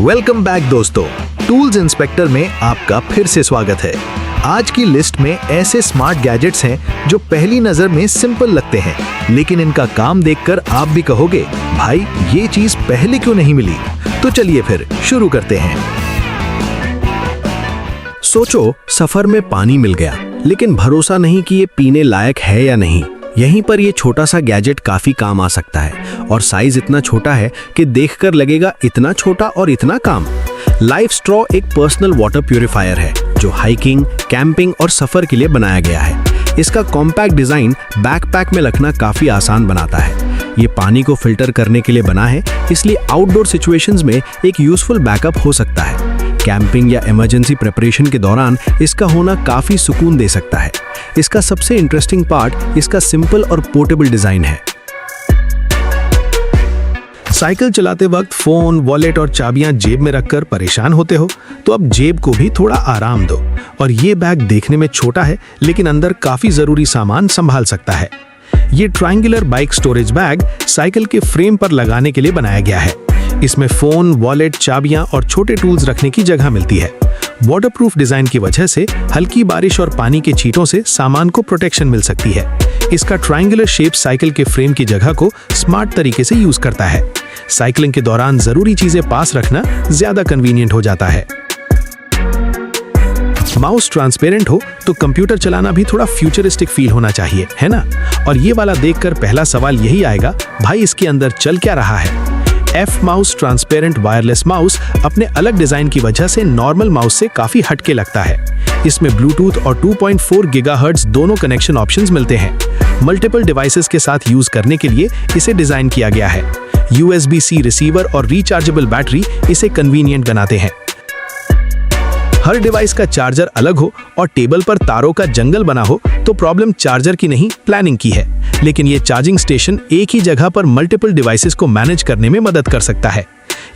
Welcome back दोस्तों, tools inspector में आपका फिर से स्वागत है। आज की लिस्ट में ऐसे स्मार्ट गैजेट्स हैं जो पहली नजर में सिंपल लगते हैं, लेकिन इनका काम देखकर आप भी कहोगे भाई ये चीज पहले क्यों नहीं मिली। तो चलिए फिर शुरू करते हैं। सोचो, सफर में पानी मिल गया, लेकिन भरोसा नहीं कि ये पीने लायक है या नहीं। यहीं पर ये छोटा सा गैजेट काफी काम आ सकता है और साइज इतना छोटा है कि देखकर लगेगा इतना छोटा और इतना काम। लाइफ स्ट्रॉ एक पर्सनल वाटर प्यूरिफायर है जो हाइकिंग, कैंपिंग और सफर के लिए बनाया गया है। इसका कॉम्पैक्ट डिजाइन बैकपैक में रखना काफी आसान बनाता है। ये पानी को फिल्टर करने के लिए बना है, इसलिए आउटडोर सिचुएशंस में एक यूजफुल बैकअप हो सकता है। कैंपिंग या इमरजेंसी प्रिपरेशन के दौरान इसका होना काफी सुकून दे सकता है। इसका सबसे इंटरेस्टिंग पार्ट इसका सिंपल और पोर्टेबल डिजाइन है। साइकिल चलाते वक्त फोन, वॉलेट और चाबियां जेब में रखकर परेशान होते हो, तो अब जेब को भी थोड़ा आराम दो। और ये बैग देखने में छोटा है, लेकिन अंदर काफी जरूरी सामान संभाल सकता है। ये triangular bike storage bag cycle के फ्रेम पर लगाने के लिए बनाया गया है। इसमें फोन, वॉलेट, चाबियां और छोटे टूल्स रखने की जगह मिलती है। वाटरप्रूफ डिजाइन की वजह से हल्की बारिश और पानी के छींटों से सामान को प्रोटेक्शन मिल सकती है। इसका ट्रायंगुलर शेप साइकिल के फ्रेम की जगह को स्मार्ट तरीके से यूज करता है। साइकिलिंग के दौरान जरूरी चीजें पास रखना ज्यादा कन्वीनियंट हो जाता है। माउस ट्रांसपेरेंट हो तो कंप्यूटर चलाना भी थोड़ा फ्यूचरिस्टिक फील होना चाहिए, है ना? और ये वाला देखकर पहला सवाल यही आएगा, भाई इसके अंदर चल क्या रहा है? F mouse transparent wireless mouse अपने अलग डिजाइन की वजह से नॉर्मल माउस से काफी हटके लगता है। इसमें ब्लूटूथ और 2.4 गीगाहर्ट्ज दोनों कनेक्शन ऑप्शंस मिलते हैं। मल्टीपल डिवाइसेस के साथ यूज करने के लिए इसे डिजाइन किया गया है। USB-C रिसीवर और रिचार्जेबल बैटरी इसे कन्वीनियंट बनाते हैं। हर डिवाइस का चार्जर अलग हो और टेबल पर तारों का जंगल बना हो तो प्रॉब्लम चार्जर की नहीं, प्लानिंग की है। लेकिन ये चार्जिंग स्टेशन एक ही जगह पर मल्टीपल डिवाइसेस को मैनेज करने में मदद कर सकता है।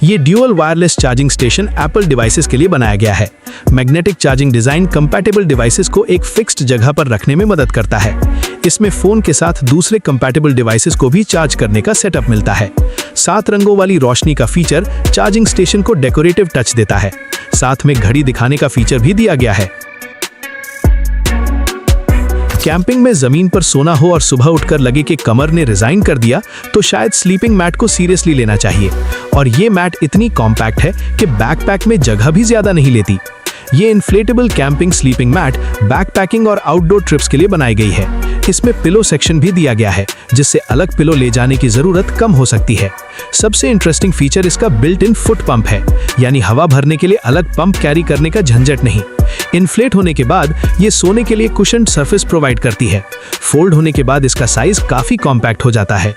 ये dual wireless charging station Apple devices के लिए बनाया गया है। Magnetic charging design compatible devices को एक फिक्स्ड जगह पर रखने में मदद करता है। इसमें फोन के साथ दूसरे कंपैटिबल डिवाइसेस को भी चार्ज करने का सेटअप मिलता है। 7 रंगों वाली रोशनी का फीचर चार्जिंग स्टेशन को डेकोरेटिव टच देता है। साथ में घड़ी दिखाने का फीचर भी दिया गया है। कैंपिंग में जमीन पर सोना हो और सुबह उठकर लगे कि कमर ने रिजाइन कर दिया, तो शायद स्लीपिंग मैट को सीरियसली लेना चाहिए। और ये मैट इतनी कॉम्पैक्ट है कि बैकपैक में जगह भी ज्यादा नहीं लेती। ये inflatable camping sleeping mat backpacking और आउटडोर ट्रिप्स के लिए बनाई गई है। इसमें पिलो सेक्शन भी दिया गया है, जिससे अलग पिलो ले जाने की जरूरत कम हो सकती है। सबसे इंटरेस्टिंग फीचर इसका बिल्ट इन फुट पंप है, यानी हवा भरने के लिए अलग पंप कैरी करने का झंझट नहीं। इन्फ्लेट होने के बाद ये सोने के लिए कुशन्ड सरफेस प्रोवाइड करती है। फोल्ड होने के बाद इसका साइज काफी कॉम्पैक्ट हो जाता है।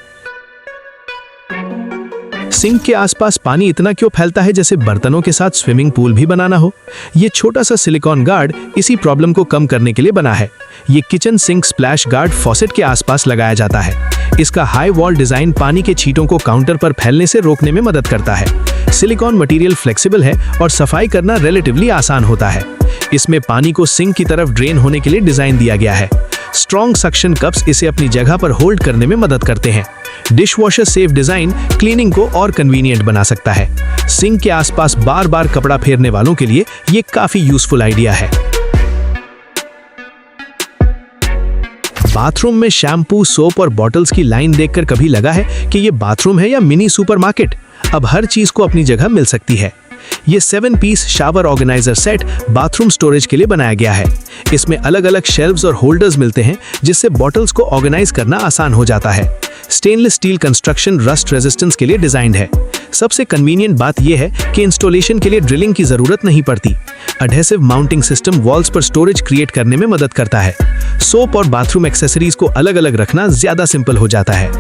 सिंक के आसपास पानी इतना क्यों फैलता है जैसे बर्तनों के साथ स्विमिंग पूल भी बनाना हो? ये छोटा सा सिलिकॉन गार्ड इसी प्रॉब्लम को कम करने के लिए बना है। ये kitchen sink splash guard faucet के आसपास लगाया जाता है। इसका हाई वॉल डिजाइन पानी के छींटों को काउंटर पर फैलने से रोकने में मदद करता है। सिलिकॉन मटेरियल फ्लेक्सिबल है और सफाई करना रिलेटिवली आसान होता है। इसमें पानी को सिंक की तरफ ड्रेन होने के लिए डिजाइन दिया गया है। स्ट्रॉन्ग सक्शन कप्स इसे अपनी जगह पर होल्ड करने में मदद करते हैं। डिशवॉशर सेफ डिजाइन क्लीनिंग को और कन्वीनियंट बना सकता है। सिंक के आसपास बार बार कपड़ा फेरने वालों के लिए ये काफी यूजफुल आइडिया है। बाथरूम में शैम्पू, सोप और बॉटल्स की लाइन देखकर कभी लगा है कि ये बाथरूम है या मिनी सुपरमार्केट? अब हर चीज को अपनी जगह मिल सकती है। ये 7 piece shower organiser set bathroom storage के लिए बनाया गया है। इसमें अलग अलग शेल्व्स और होल्डर्स मिलते हैं, जिससे बॉटल्स को ऑर्गेनाइज करना आसान हो जाता है। Stainless steel construction rust resistance के लिए डिजाइंड है। सबसे कन्वीनियंट बात यह है कि इंस्टॉलेशन के लिए ड्रिलिंग की जरूरत नहीं पड़ती। एडहेसिव माउंटिंग सिस्टम वॉल्स पर स्टोरेज क्रिएट करने में मदद करता है। सोप और बाथरूम एक्सेसरीज को अलग अलग रखना ज्यादा सिंपल हो जाता है।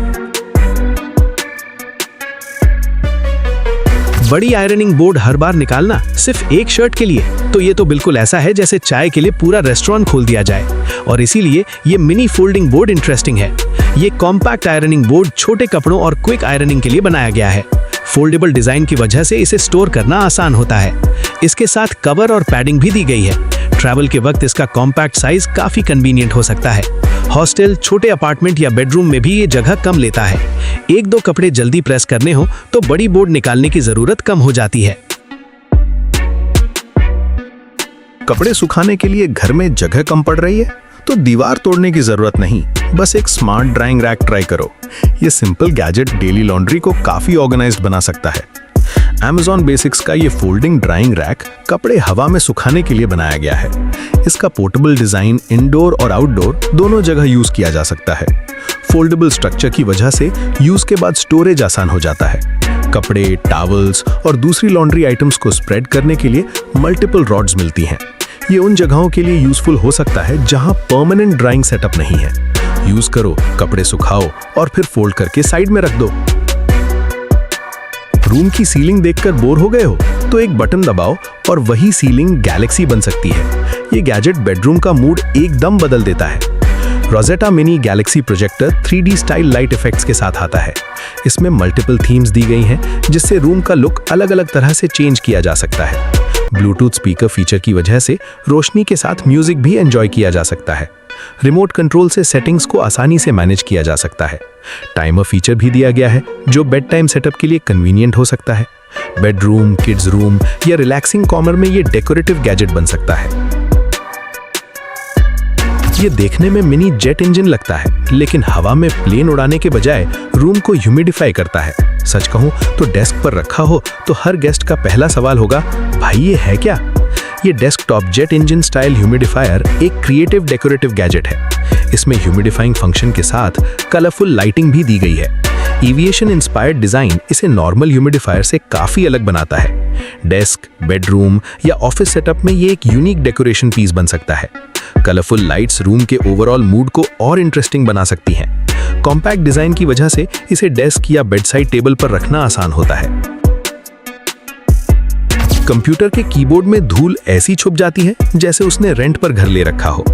बड़ी आयरनिंग बोर्ड हर बार निकालना सिर्फ एक शर्ट के लिए, तो ये तो बिल्कुल ऐसा है जैसे चाय के लिए पूरा रेस्टोरेंट खोल दिया जाए। और इसीलिए ये मिनी फोल्डिंग बोर्ड इंटरेस्टिंग है। ये कॉम्पैक्ट आयरनिंग बोर्ड छोटे कपड़ों और क्विक आयरनिंग के लिए बनाया गया है। फोल्डेबल डिजाइन की वजह से इसे स्टोर करना आसान होता है। इसके साथ कवर और पैडिंग भी दी गई है। ट्रैवल के वक्त इसका कॉम्पैक्ट साइज काफी कन्वीनियंट हो सकता है। हॉस्टल, छोटे अपार्टमेंट या बेडरूम में भी ये जगह कम लेता है। 1-2 कपड़े जल्दी प्रेस करने हो तो बड़ी बोर्ड निकालने की जरूरत कम हो जाती है। कपड़े सुखाने के लिए घर में जगह कम पड़ रही है तो दीवार तोड़ने की जरूरत नहीं, बस एक स्मार्ट ड्राइंग रैक ट्राई करो। ये सिंपल गैजेट डेली लॉन्ड्री को काफी ऑर्गेनाइज्ड बना सकता है। Amazon बेसिक्स का ये फोल्डिंग ड्राइंग रैक कपड़े हवा में सुखाने के लिए बनाया गया है। इसका पोर्टेबल डिजाइन इंडोर और आउटडोर दोनों जगह यूज किया जा सकता है। फोल्डेबल स्ट्रक्चर की वजह से यूज के बाद स्टोरेज आसान हो जाता है। कपड़े, टॉवल्स और दूसरी लॉन्ड्री आइटम्स को स्प्रेड करने के लिए मल्टीपल रॉड्स मिलती हैं। ये उन जगहों के लिए यूजफुल हो सकता है जहां परमानेंट ड्राइंग सेटअप नहीं है। यूज करो, कपड़े सुखाओ और फिर फोल्ड करके साइड में रख दो। रूम की सीलिंग देखकर बोर हो गए हो तो एक बटन दबाओ और वही सीलिंग गैलेक्सी बन सकती है। ये गैजेट बेडरूम का मूड एकदम बदल देता है। Rosetta mini Galaxy projector 3D style light effects के साथ आता है। इसमें मल्टीपल थीम्स दी गई हैं जिससे रूम का लुक अलग-अलग तरह से चेंज किया जा सकता है। ब्लूटूथ स्पीकर फीचर की वजह से रोशनी के साथ म्यूजिक भी एंजॉय किया जा सकता है। रिमोट कंट्रोल से सेटिंग्स को आसानी से मैनेज किया जा सकता है। टाइमर फीचर भी दिया गया है जो बेड टाइम सेटअप के लिए कन्वीनियंट हो सकता है। बेडरूम, किड्स रूम या रिलैक्सिंग कॉर्नर में ये डेकोरेटिव गैजेट बन सकता है। ये देखने में मिनी जेट इंजन लगता है, लेकिन हवा में प्लेन उड़ाने के बजाय रूम को ह्यूमिडिफाई करता है। सच कहूं तो डेस्क पर रखा हो तो हर गेस्ट का पहला सवाल होगा, भाई ये है क्या? ये desktop jet engine style humidifier एक क्रिएटिव डेकोरेटिव गैजेट है। इसमें ह्यूमिडिफाइंग फंक्शन के साथ कलरफुल लाइटिंग भी दी गई है। एविएशन इंस्पायर्ड डिजाइन इसे नॉर्मल ह्यूमिडिफायर से काफी अलग बनाता है। डेस्क, बेडरूम या ऑफिस सेटअप में ये एक यूनिक डेकोरेशन पीस बन सकता है। कलरफुल लाइट्स रूम के ओवरऑल मूड को और इंटरेस्टिंग बना सकती हैं। कॉम्पैक्ट डिजाइन की वजह से इसे डेस्क या बेडसाइड टेबल पर रखना आसान होता है। कंप्यूटर के कीबोर्ड में धूल ऐसी छुप जाती है जैसे उसने रेंट पर घर ले रखा हो,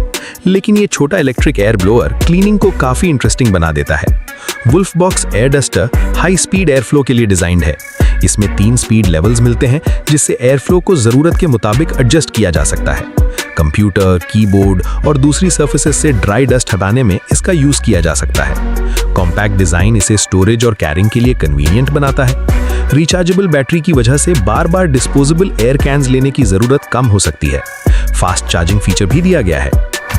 लेकिन ये छोटा इलेक्ट्रिक एयर ब्लोअर क्लीनिंग को काफी इंटरेस्टिंग बना देता है। Wolf box air duster high speed air flow के लिए डिजाइंड है। इसमें 3 स्पीड लेवल्स मिलते हैं जिससे एयर फ्लो को जरूरत के मुताबिक एडजस्ट किया जा सकता है। कंप्यूटर, कीबोर्ड और दूसरी सर्फेसेस से ड्राई डस्ट हटाने में इसका यूज किया जा सकता है। कॉम्पैक्ट डिजाइन इसे स्टोरेज और कैरिंग के लिए कन्वीनियंट बनाता है। रिचार्जेबल बैटरी की वजह से बार-बार डिस्पोजेबल एयर कैन्स लेने की जरूरत कम हो सकती है। फास्ट चार्जिंग फीचर भी दिया गया है।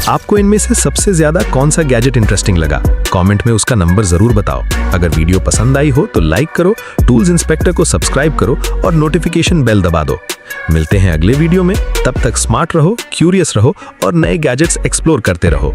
आपको इनमें से सबसे ज्यादा कौन सा गैजेट इंटरेस्टिंग लगा? कमेंट में उसका नंबर जरूर बताओ। अगर वीडियो पसंद आई हो तो लाइक करो, टूल्स इंस्पेक्टर को सब्सक्राइब करो और नोटिफिकेशन बेल दबा दो। मिलते हैं अगले वीडियो में। तब तक स्मार्ट रहो, क्यूरियस रहो और नए गैजेट्स एक्सप्लोर करते रहो।